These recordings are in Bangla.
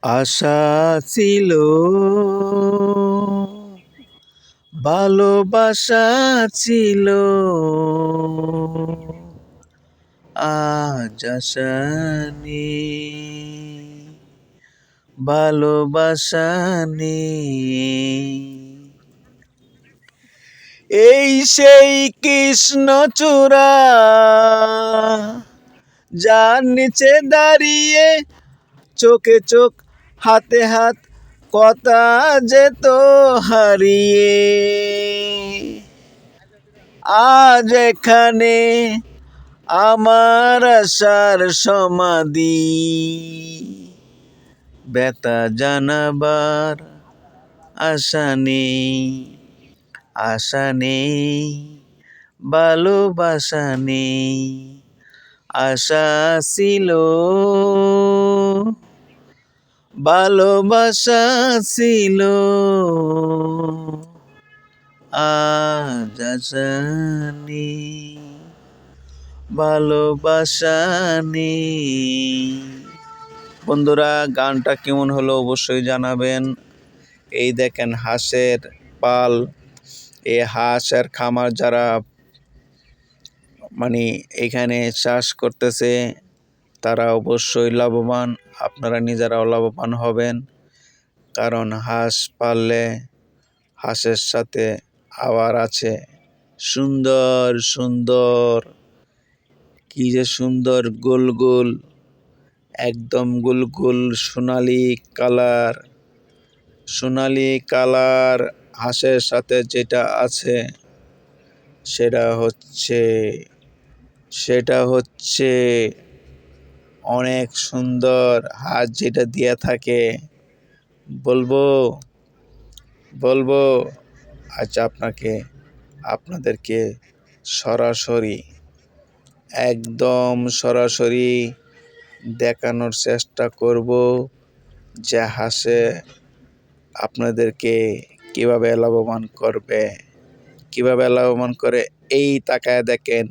আশা ছিল, ভালোবাসা ছিল, আজ আশা নেই, ভালোবাসা নেই। এই সেই কৃষ্ণচূড়া, যার নিচে দাঁড়িয়ে চোখে চোখ হাতে হাত কথা যেত হারিয়ে, আজ এখানে আমার আশার সমাধি, ব্যথা জানাবার আশা নেই, আশা নেই, ভালোবাসা নেই। আশা ছিল, ভালোবাসা ছিল, আজ আশা নেই, ভালোবাসা নেই। বন্ধুরা, গানটা কেমন হলো অবশ্যই জানাবেন। এই দেখেন হাঁসের পাল, এই হাঁসের খামার যারা এখানে চাষ করতেছে তারা অবশ্যই লাভবান, আপনারা নিজেরাও লাভবান হবেন। কারণ হাঁস পাললে হাঁসের সাথে আবার আছে সুন্দর সুন্দর, কি যে সুন্দর গোল গোল, একদম গোল গোল সোনালি কালার হাঁসের সাথে যেটা আছে সেটা হচ্ছে অনেক সুন্দর। হাঁস যেটা দিয়ে থাকে বলবো আচ্ছা আপনাদেরকে একদম সরাসরি দেখানোর চেষ্টা করব যে হাঁসে আপনাদেরকে কিভাবে লাভবান করে। এই তাকায় দেখেন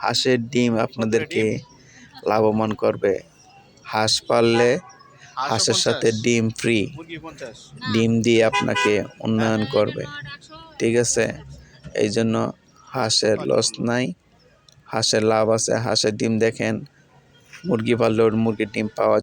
হাঁসের ডিম আপনাদেরকে লাভবান করবে। হাঁস পাললে হাঁসের সাথে ডিম ফ্রি, ডিম দিয়ে আপনাকে উন্নয়ন করবে, ঠিক আছে? এই জন্য হাঁসের লস নাই, হাঁসের লাভ আছে। হাঁসের ডিম দেখেন, মুরগি পাললেও মুরগির ডিম পাওয়া